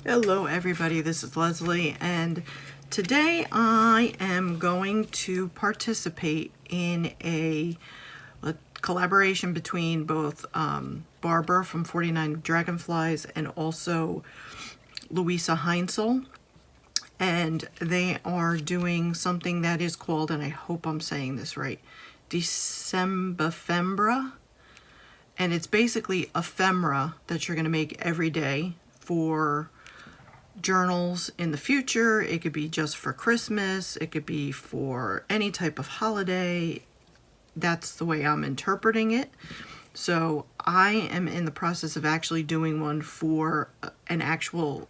Hello everybody, this is Leslie, and today I am going to participate in a collaboration between both Barbara from 49 Dragonflies and also Louisa Heinzel, and they are doing something that is called, and I hope I'm saying this right, December, and it's basically ephemera that you're going to make every day for journals in the future. It could be just for Christmas, it could be for any type of holiday. That's the way I'm interpreting it. So I am in the process of actually doing one for an actual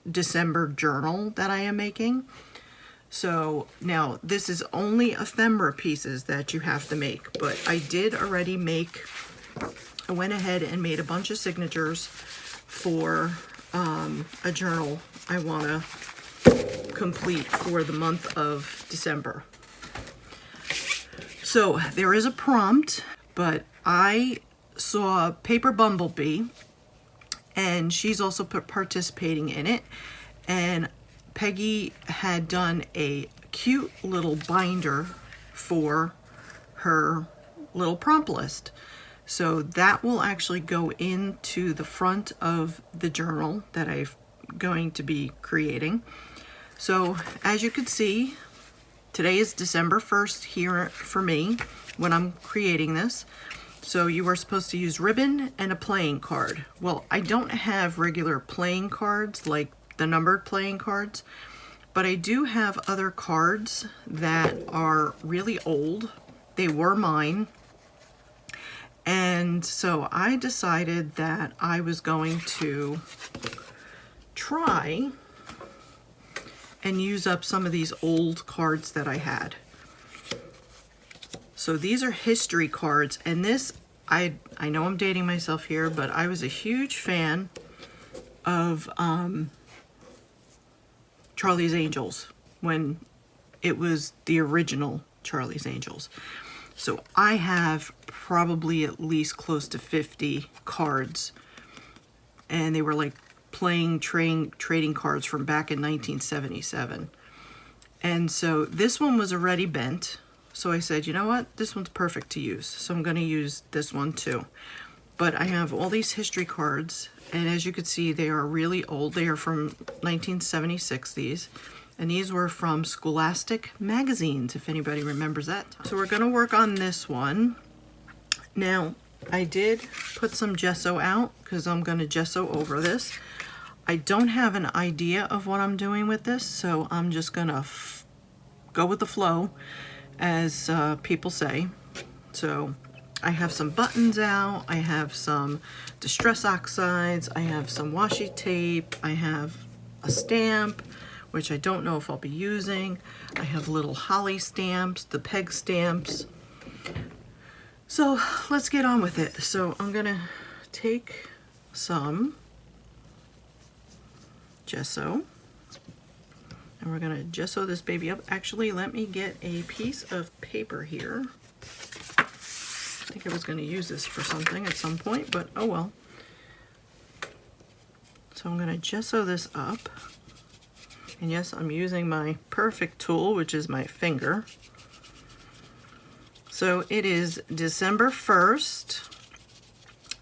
December journal that I am making. So now this is only ephemera pieces that you have to make, but I did already make, I went ahead and made a bunch of signatures for a journal I want to complete for the month of December. So there is a prompt, but I saw Paper Bumblebee, and she's also participating in it, and Peggy had done a cute little binder for her little prompt list. So that will actually go into the front of the journal that I'm going to be creating. So as you can see, today is December 1st here for me when I'm creating this. So you are supposed to use ribbon and a playing card. Well, I don't have regular playing cards like the numbered playing cards, but I do have other cards that are really old. They were mine. And so I decided that I was going to try and use up some of these old cards that I had. So these are history cards, and this, I know I'm dating myself here, but I was a huge fan of Charlie's Angels when it was the original Charlie's Angels. So I have probably at least close to 50 cards, and they were like playing trading cards from back in 1977. And so this one was already bent, so I said, you know what, this one's perfect to use, so I'm going to use this one too. But I have all these history cards, and as you can see, they are really old. They are from 1976, these. And these were from Scholastic magazines, if anybody remembers that. So we're gonna work on this one. Now, I did put some gesso out because I'm gonna gesso over this. I don't have an idea of what I'm doing with this, so I'm just gonna go with the flow, as people say. So I have some buttons out, I have some Distress Oxides, I have some washi tape, I have a stamp, which I don't know if I'll be using. I have little holly stamps, the peg stamps. So let's get on with it. So I'm gonna take some gesso, and we're gonna gesso this baby up. Actually, let me get a piece of paper here. I think I was gonna use this for something at some point, but oh well. So I'm gonna gesso this up. And yes, I'm using my perfect tool, which is my finger. So it is December 1st.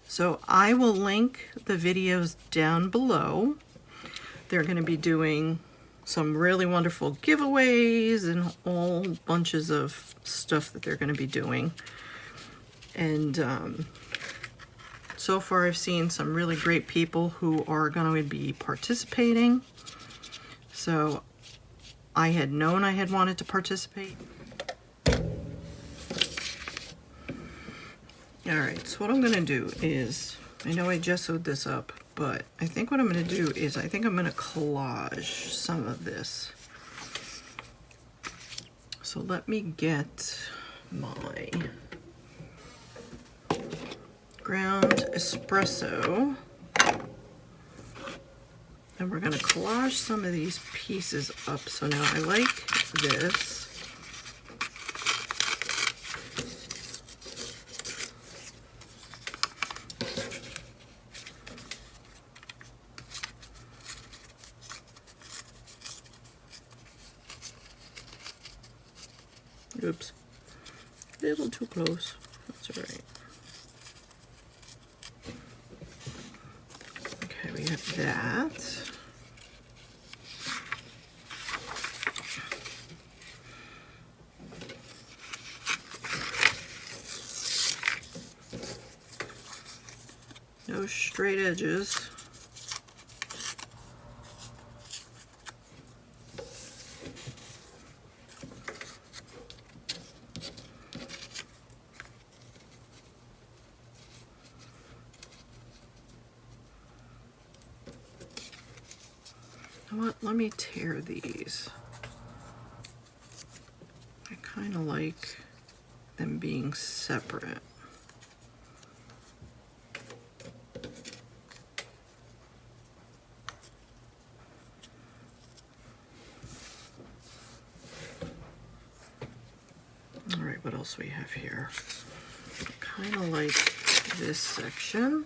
So I will link the videos down below. They're going to be doing some really wonderful giveaways and all bunches of stuff that they're going to be doing. And so far I've seen some really great people who are going to be participating. So I had known I had wanted to participate. All right, so what I'm gonna do is, I know I gessoed this up, but I think what I'm gonna do is, I think I'm gonna collage some of this. So let me get my ground espresso. And we're going to collage some of these pieces up. So now I like this. Oops. A little too close. That's all right. Okay, we have that. No straight edges. You know what? Let me tear these. I kind of like them being separate. All right, what else we have here? I kind of like this section.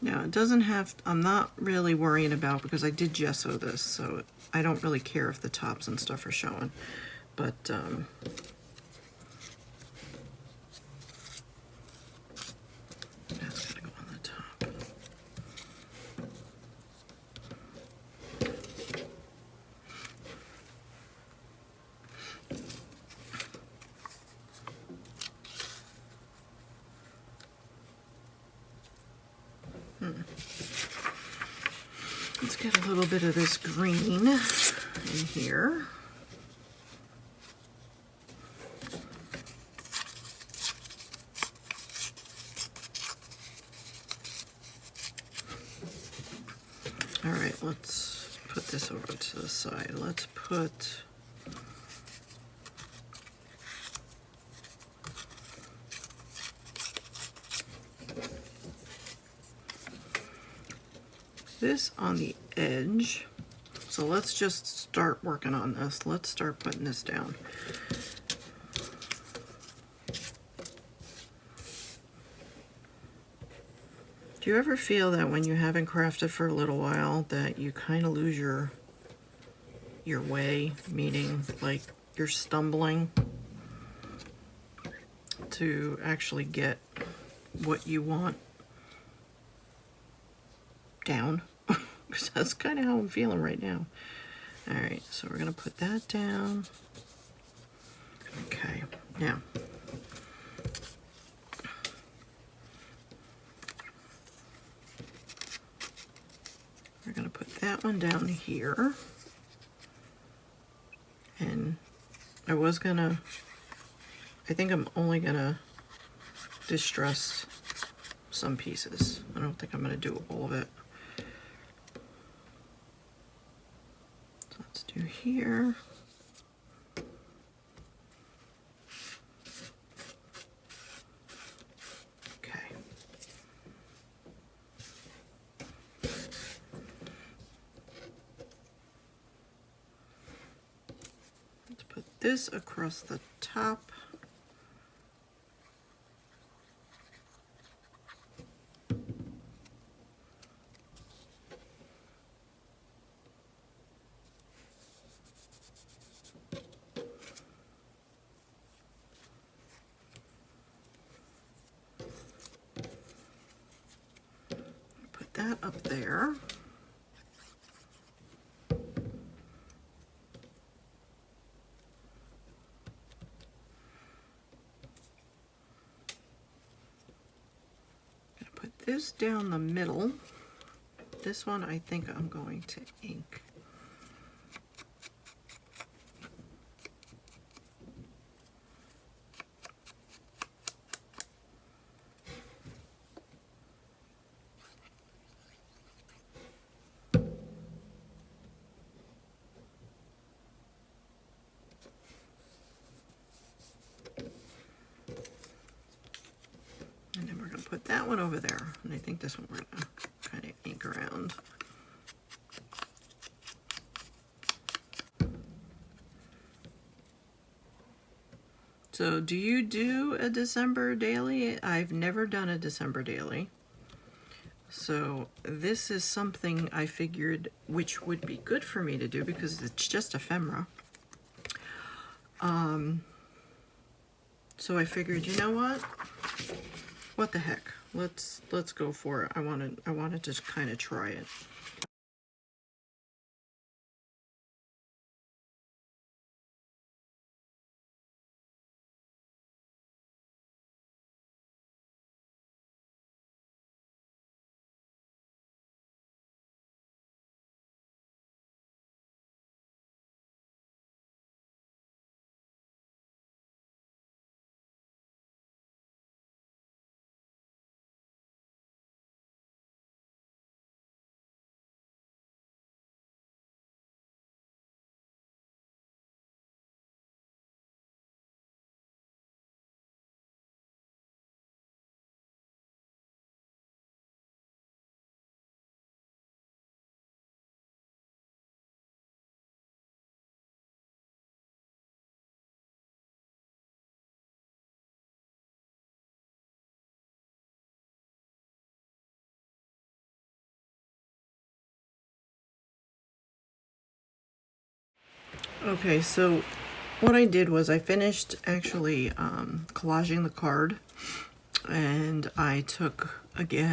Now it doesn't have, I'm not really worrying about, because I did gesso this, so I don't really care if the tops and stuff are showing, but that's gotta go on the top. Let's get a little bit of this green in here. All right, let's put this over to the side. Let's put this on the edge. So let's just start working on this. Let's start putting this down. Do you ever feel that when you haven't crafted for a little while that you kind of lose your way, meaning like you're stumbling to actually get what you want down? Because that's kind of how I'm feeling right now. All right, so we're gonna put that down. Okay, now we're gonna put that one down here. And I think I'm only gonna distress some pieces. I don't think I'm gonna do all of it. So let's do here. Okay. Let's put this across the top. That up there. Gonna put this down the middle. This one I think I'm going to ink. And then we're going to put that one over there. And I think this one we're going to kind of ink. ink around. So do you do a December daily? I've never done a December daily. So this is something I figured which would be good for me to do because it's just ephemera. So I figured, you know what the heck? Let's go for it. I wanted to kind of try it. Okay, so what I did was I finished actually collaging the card, and I took the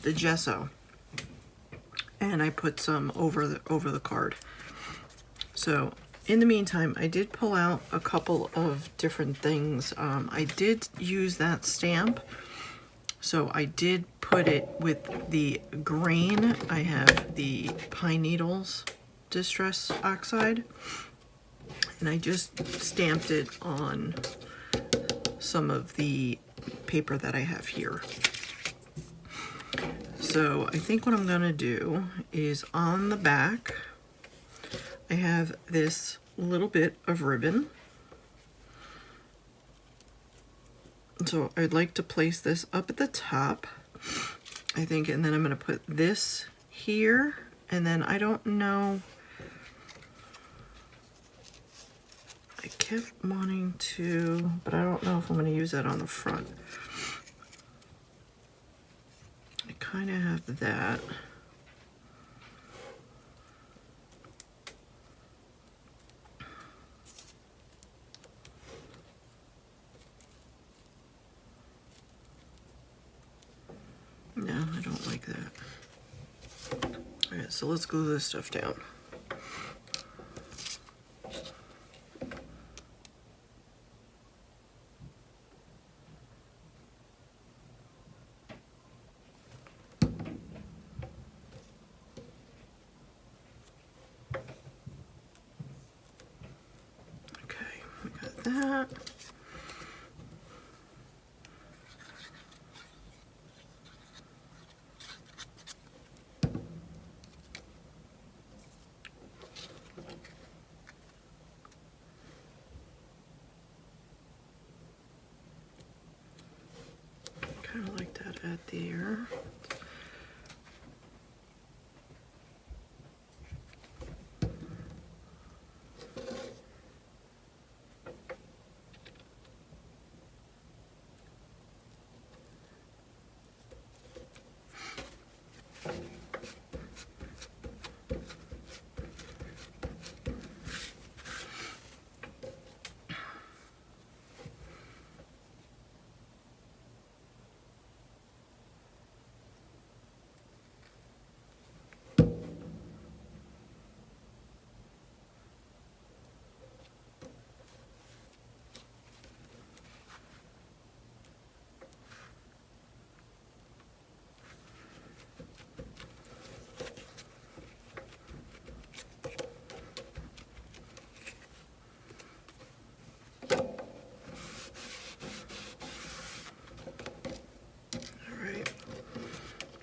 gesso and I put some over the card. So in the meantime, I did pull out a couple of different things. I did use that stamp. So I did put it with the grain. I have the pine needles distress oxide, and I just stamped it on some of the paper that I have here. So I think what I'm gonna do is on the back, I have this little bit of ribbon. So I'd like to place this up at the top, I think, and then I'm gonna put this here, and then I don't know, I kept wanting to, but I don't know if I'm gonna use that on the front. I kind of have that. No, I don't like that. All right, so let's glue this stuff down. Okay, we got that. Kind of like that at there.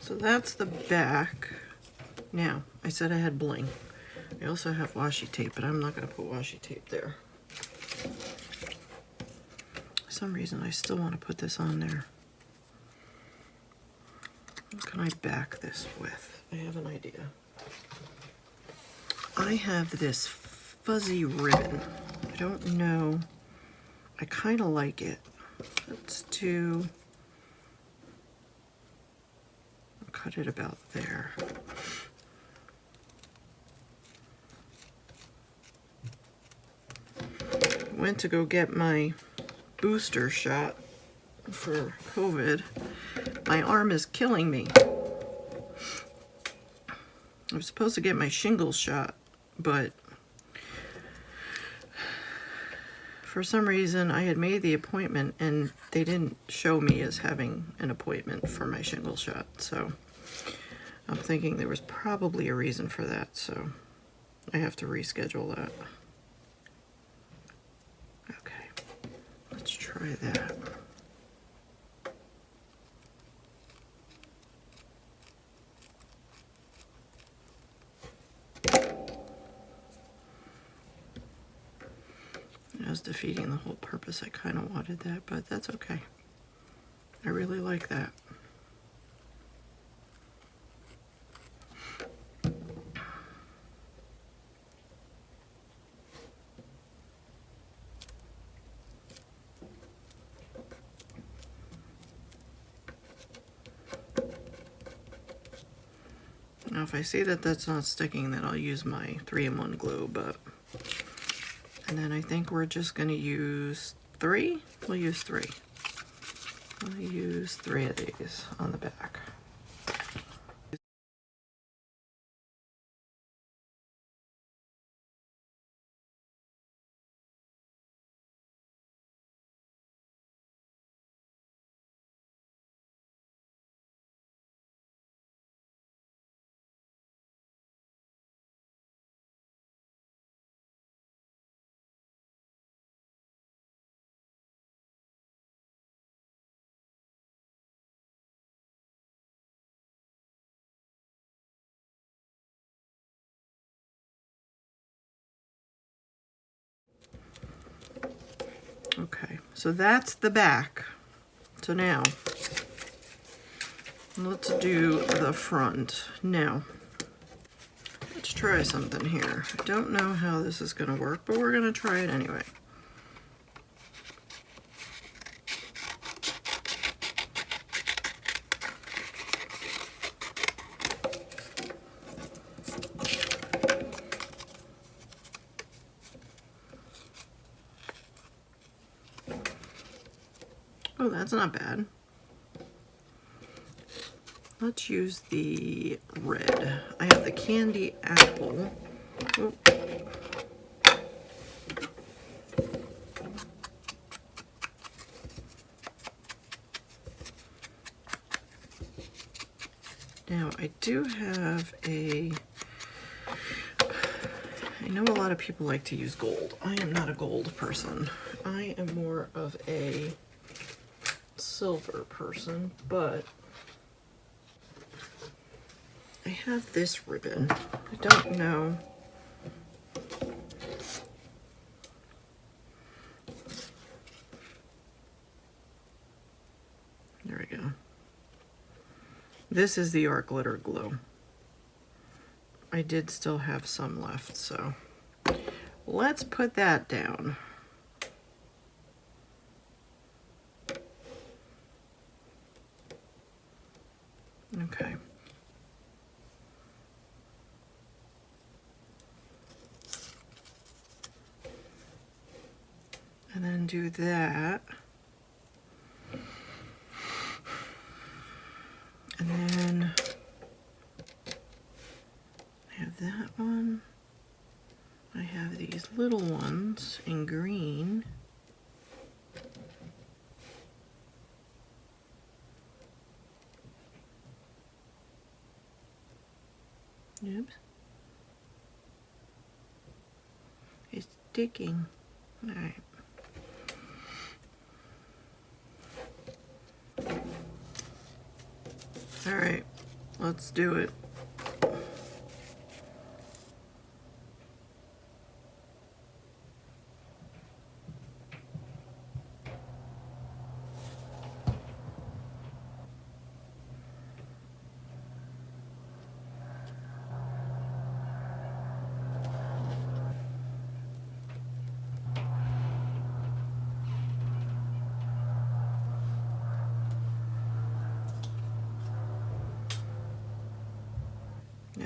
So that's the back. Now, I said I had bling. I also have washi tape, but I'm not going to put washi tape there. So some reason I still want to put this on there. What can I back this with? I have an idea. I have this fuzzy ribbon. I don't know. I kind of like it. Let's do, cut it about there. Went to go get my booster shot for COVID. My arm is killing me. I was supposed to get my shingles shot, but for some reason I had made the appointment and they didn't show me as having an appointment for my shingles shot. So I'm thinking there was probably a reason for that, so I have to reschedule that. Okay, let's try that. I was defeating the whole purpose. I kind of wanted that, but that's okay. I really like that. Now if I see that that's not sticking, then I'll use my 3-in-1 glue, but... And then I think we're just going to use 3. We'll use 3. We'll use 3 of these on the back. Okay, so that's the back. So now, let's do the front. Now, let's try something here. I don't know how this is going to work, but we're going to try it anyway. Oh, that's not bad. Let's use the red. I have the candy apple. Oh. Now, I do have a... I know a lot of people like to use gold. I am not a gold person. I am more of a silver person, but I have this ribbon. I don't know. There we go. This is the Art Glitter Glue. I did still have some left, so let's put that down. Okay. And then do that. And then I have that one. I have these little ones in green. Oops. It's sticking. All right. All right, let's do it.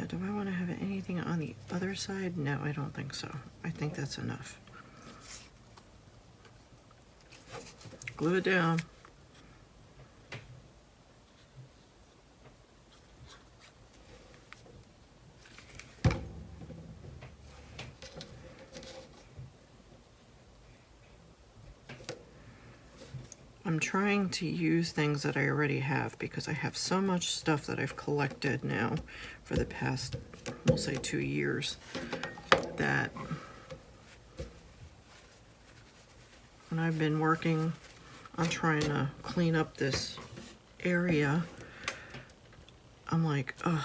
Do I want to have anything on the other side? No, I don't think so. I think that's enough. Glue it down. I'm trying to use things that I already have because I have so much stuff that I've collected now for the past, we'll say 2 years, that when I've been working on trying to clean up this area, I'm like, ugh.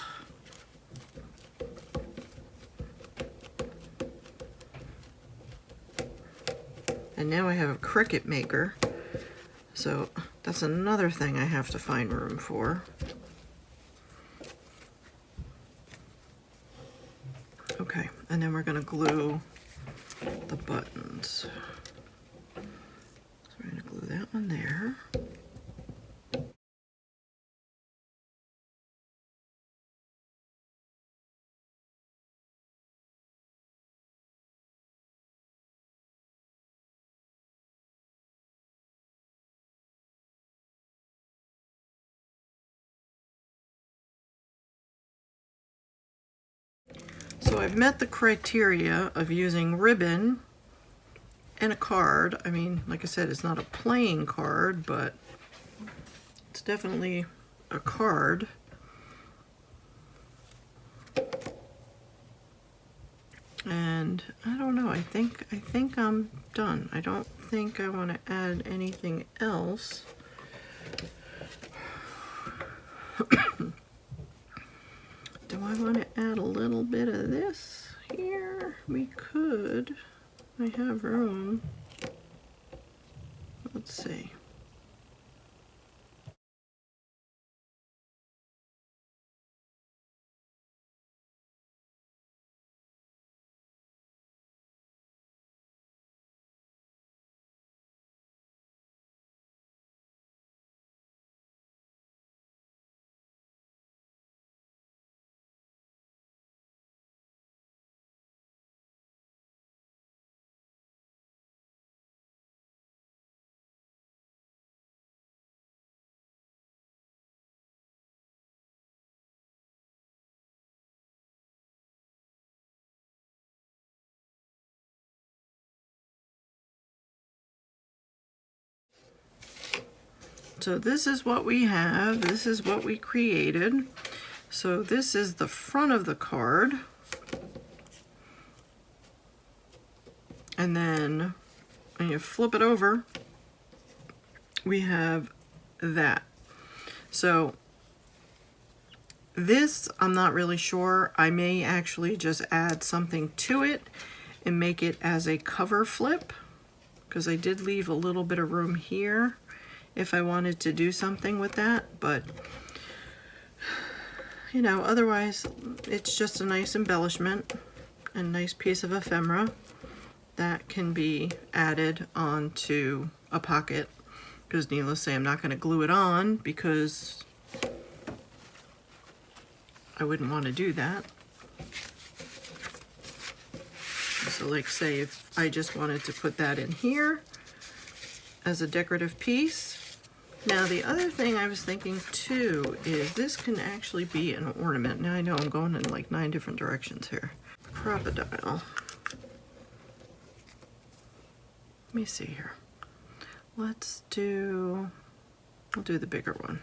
And now I have a Cricut maker. So that's another thing I have to find room for. Okay, and then we're going to glue the buttons. So we're going to glue that one there. So I've met the criteria of using ribbon and a card. I mean, like I said, it's not a playing card, but it's definitely a card. And I don't know, I think I'm done. I don't think I want to add anything else. Do I want to add a little bit of this here? We could. I have room. Let's see. So this is what we have. This is what we created. So this is the front of the card. And then when you flip it over, we have that. So this, I'm not really sure. I may actually just add something to it and make it as a cover flip, because I did leave a little bit of room here if I wanted to do something with that, but you know, otherwise it's just a nice embellishment, a nice piece of ephemera that can be added onto a pocket, because needless to say, I'm not going to glue it on because I wouldn't want to do that. So like say if I just wanted to put that in here as a decorative piece. Now the other thing I was thinking too is this can actually be an ornament. Now I know I'm going in like 9 different directions here. Crocodile. Let me see here. We'll do the bigger one.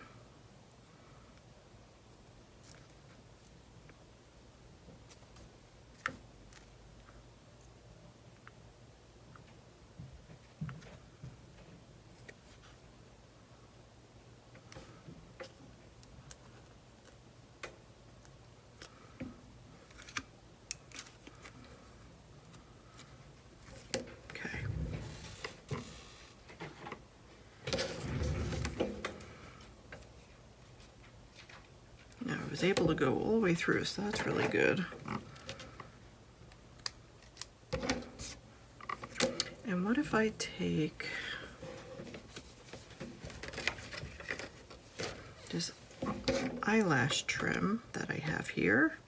Was able to go all the way through, so that's really good. And what if I take this eyelash trim that I have here,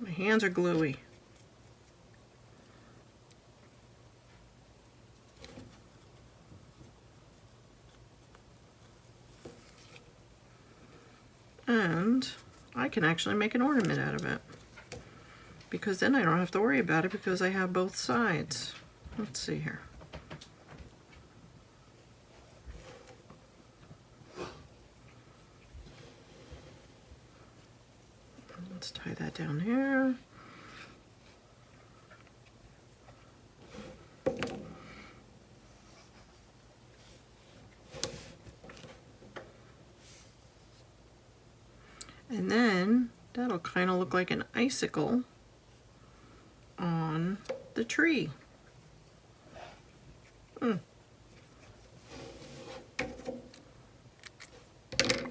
My hands are gluey. And I can actually make an ornament out of it, because then I don't have to worry about it because I have both sides. Let's see here. Let's tie that down here. And then that'll kind of look like an icicle on the tree.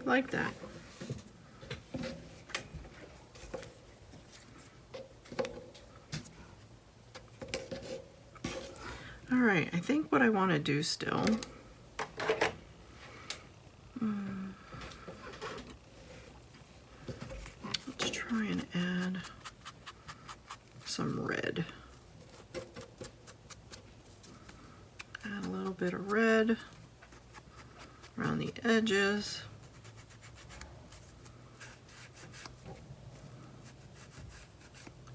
Like that. All right, I think what I want to do still, let's try and add some red. Add a little bit of red around the edges.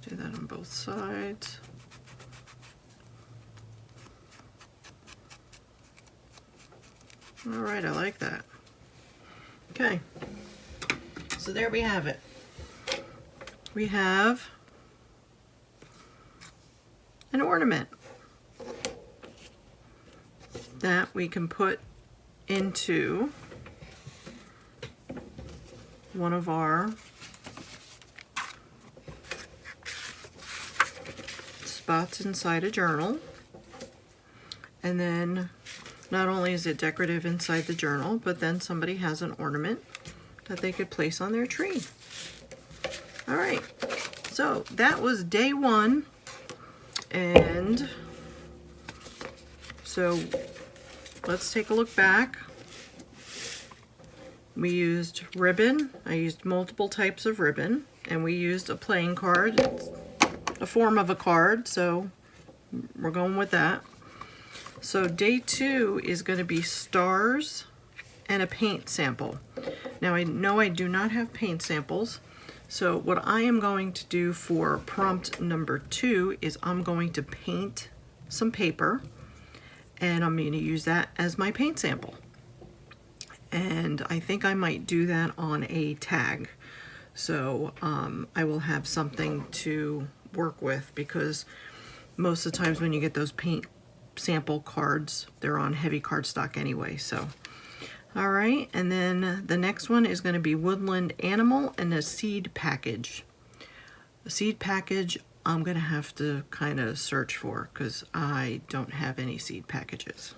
Do that on both sides. All right, I like that. Okay, so there we have it. We have an ornament that we can put into one of our spots inside a journal. And then not only is it decorative inside the journal, but then somebody has an ornament that they could place on their tree. All right, so that was day one. And so let's take a look back. We used ribbon. I used multiple types of ribbon, and we used a playing card. It's a form of a card, so we're going with that. So day two is going to be stars and a paint sample. Now I know I do not have paint samples, so what I am going to do for prompt number 2 is I'm going to paint some paper, and I'm going to use that as my paint sample. And I think I might do that on a tag. So I will have something to work with, because most of the times when you get those paint sample cards, they're on heavy cardstock anyway. So all right, and then the next one is going to be woodland animal and a seed package. The seed package I'm going to have to kind of search for, because I don't have any seed packages.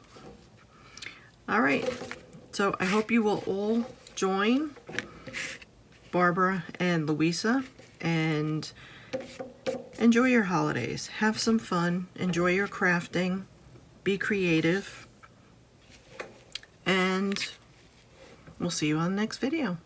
All right, so I hope you will all join Barbara and Louisa and enjoy your holidays. Have some fun, enjoy your crafting, be creative, and we'll see you on the next video.